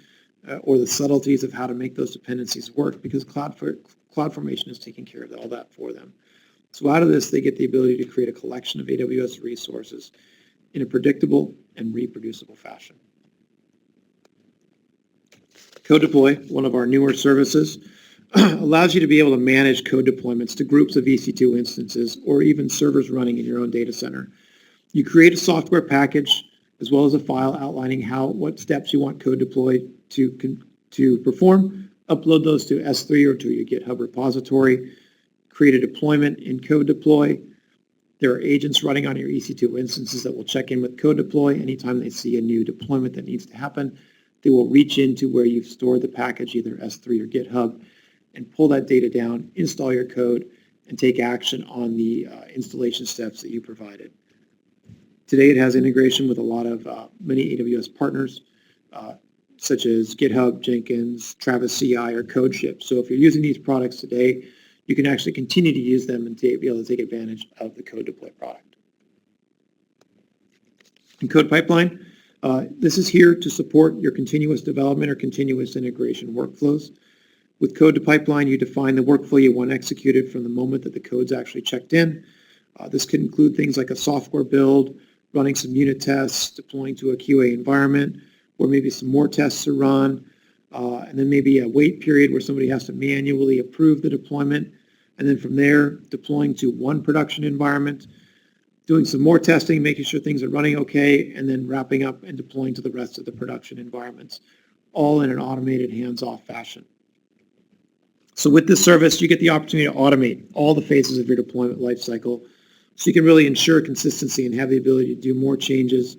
or the subtleties of how to make those dependencies work because CloudFormation is taking care of all that for them. So out of this, they get the ability to create a collection of AWS resources in a predictable and reproducible fashion. Code Deploy, one of our newer services, allows you to be able to manage code deployments to groups of EC2 instances or even servers running in your own data center. You create a software package as well as a file outlining what steps you want code deploy to perform, upload those to S3 or to your GitHub repository, create a deployment in Code Deploy. There are agents running on your EC2 instances that will check in with Code Deploy anytime they see a new deployment that needs to happen. They will reach into where you've stored the package, either S3 or GitHub, and pull that data down, install your code, and take action on the installation steps that you provided. Today it has integration with a lot of many AWS partners, such as GitHub, Jenkins, Travis CI, or CodeShip. So if you're using these products today, you can actually continue to use them and be able to take advantage of the Code Deploy product. In Code Pipeline, this is here to support your continuous development or continuous integration workflows. With Code Pipeline, you define the workflow you want executed from the moment that the code's actually checked in. This could include things like a software build, running some unit tests, deploying to a QA environment, or maybe some more tests to run, and then maybe a wait period where somebody has to manually approve the deployment, and then from there, deploying to one production environment, doing some more testing, making sure things are running okay, and then wrapping up and deploying to the rest of the production environments, all in an automated, hands-off fashion. So with this service, you get the opportunity to automate all the phases of your deployment lifecycle, so you can really ensure consistency and have the ability to do more changes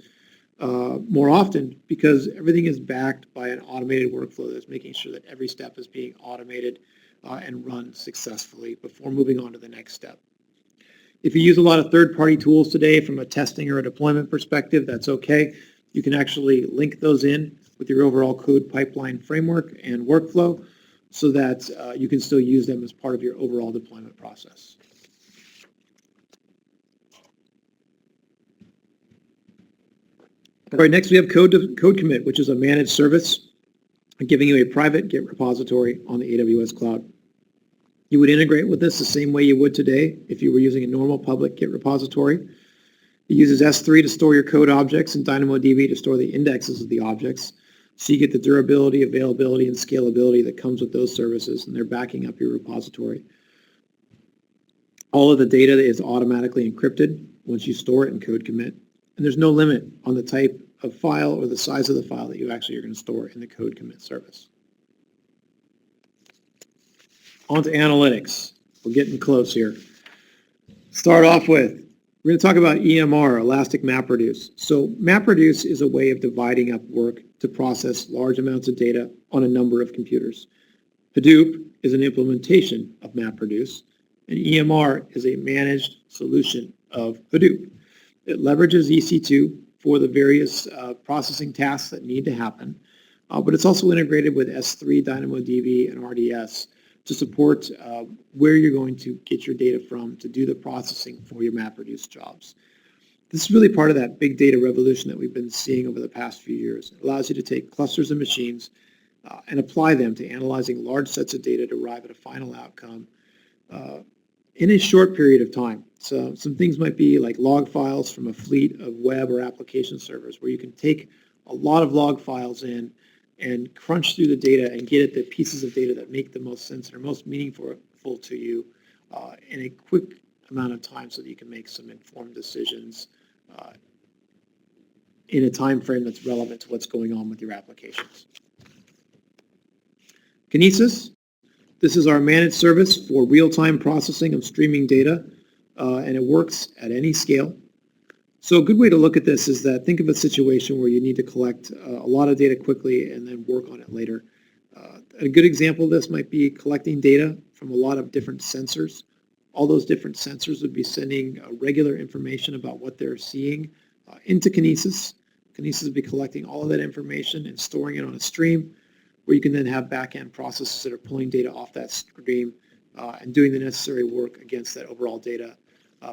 more often because everything is backed by an automated workflow that's making sure that every step is being automated and run successfully before moving on to the next step. If you use a lot of third-party tools today from a testing or a deployment perspective, that's okay. You can actually link those in with your overall code pipeline framework and workflow so that you can still use them as part of your overall deployment process. All right, next we have Code Commit, which is a managed service giving you a private Git repository on the AWS cloud. You would integrate with this the same way you would today if you were using a normal public Git repository. It uses S3 to store your code objects and DynamoDB to store the indexes of the objects. So you get the durability, availability, and scalability that comes with those services, and they're backing up your repository. All of the data is automatically encrypted once you store it in code commit. And there's no limit on the type of file or the size of the file that you actually are going to store in the code commit service. On to analytics. We're getting close here. Start off with, we're going to talk about EMR, Elastic MapReduce. So MapReduce is a way of dividing up work to process large amounts of data on a number of computers. Hadoop is an implementation of MapReduce, and EMR is a managed solution of Hadoop. It leverages EC2 for the various processing tasks that need to happen, but it's also integrated with S3, DynamoDB, and RDS to support where you're going to get your data from to do the processing for your MapReduce jobs. This is really part of that big data revolution that we've been seeing over the past few years. It allows you to take clusters of machines and apply them to analyzing large sets of data to arrive at a final outcome in a short period of time. So some things might be like log files from a fleet of web or application servers where you can take a lot of log files in and crunch through the data and get at the pieces of data that make the most sense and are most meaningful to you in a quick amount of time so that you can make some informed decisions in a time frame that's relevant to what's going on with your applications. Kinesis, this is our managed service for real-time processing of streaming data, and it works at any scale. So a good way to look at this is that think of a situation where you need to collect a lot of data quickly and then work on it later. A good example of this might be collecting data from a lot of different sensors. All those different sensors would be sending regular information about what they're seeing into Kinesis. Kinesis would be collecting all of that information and storing it on a stream where you can then have back-end processes that are pulling data off that stream and doing the necessary work against that overall data,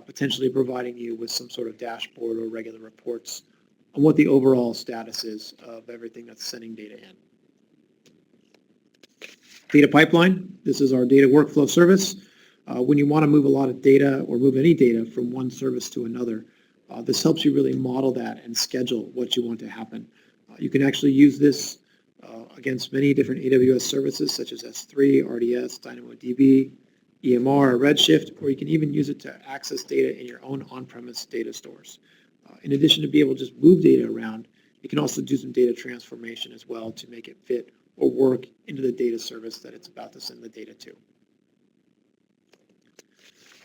potentially providing you with some sort of dashboard or regular reports on what the overall status is of everything that's sending data in. Data pipeline, this is our data workflow service. When you want to move a lot of data or move any data from one service to another, this helps you really model that and schedule what you want to happen. You can actually use this against many different AWS services such as S3, RDS, DynamoDB, EMR, Redshift, or you can even use it to access data in your own on-premise data stores. In addition to be able to just move data around, you can also do some data transformation as well to make it fit or work into the data service that it's about to send the data to.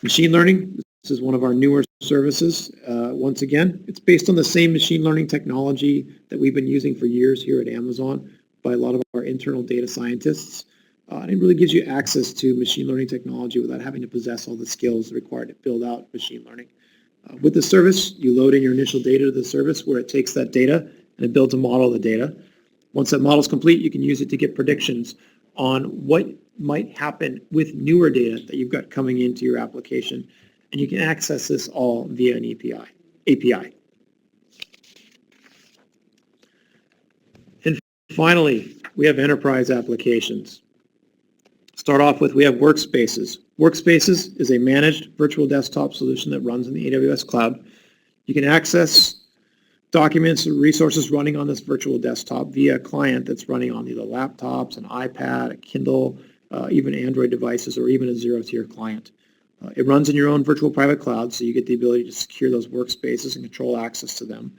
Machine learning, this is one of our newer services. Once again, it's based on the same machine learning technology that we've been using for years here at Amazon by a lot of our internal data scientists. And it really gives you access to machine learning technology without having to possess all the skills required to build out machine learning. With the service, you load in your initial data to the service where it takes that data and it builds a model of the data. Once that model is complete, you can use it to get predictions on what might happen with newer data that you've got coming into your application. And you can access this all via an API. And finally, we have enterprise applications. Start off with, we have Workspaces. Workspaces is a managed virtual desktop solution that runs in the AWS cloud. You can access documents and resources running on this virtual desktop via a client that's running on either laptops, an iPad, a Kindle, even Android devices, or even a zero-tier client. It runs in your own virtual private cloud, so you get the ability to secure those workspaces and control access to them.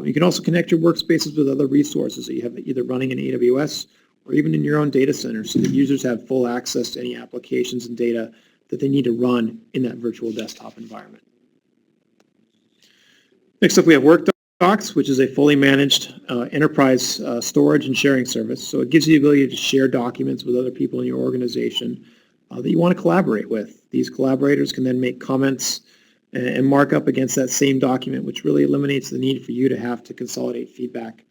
You can also connect your workspaces with other resources that you have either running in AWS or even in your own data center so that users have full access to any applications and data that they need to run in that virtual desktop environment. Next up, we have Workdocs, which is a fully managed enterprise storage and sharing service. So it gives you the ability to share documents with other people in your organization that you want to collaborate with. These collaborators can then make comments and mark up against that same document, which really eliminates the need for you to have to consolidate feedback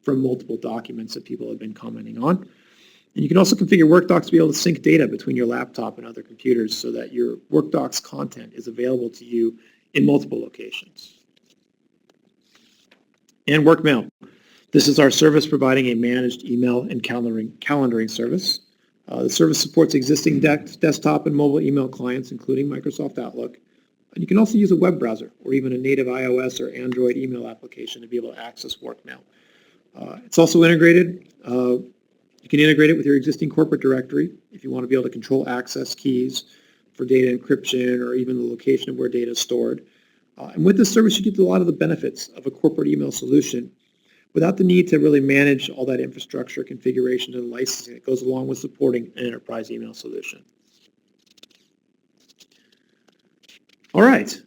from multiple documents that people have been commenting on. And you can also configure Workdocs to be able to sync data between your laptop and other computers so that your Workdocs content is available to you in multiple locations. And Workmail. This is our service providing a managed email and calendaring service. The service supports existing desktop and mobile email clients, including Microsoft Outlook. And you can also use a web browser or even a native iOS or Android email application to be able to access work mail. It's also integrated. You can integrate it with your existing corporate directory if you want to be able to control access keys for data encryption or even the location of where data is stored. And with this service, you get a lot of the benefits of a corporate email solution without the need to really manage all that infrastructure, configuration, and licensing that goes along with supporting an enterprise email solution. All right.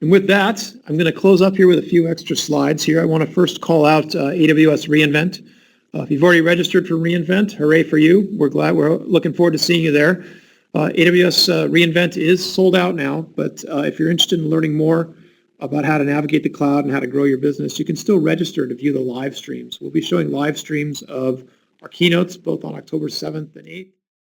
And with that, I'm going to close up here with a few extra slides here. I want to first call out AWS reInvent. If you've already registered for reInvent, hooray for you. We're looking forward to seeing you there. AWS reInvent is sold out now, but if you're interested in learning more about how to navigate the cloud and how to grow your business, you can still register to view the live streams. We'll be showing live streams of our keynotes both on October 7th and 8th.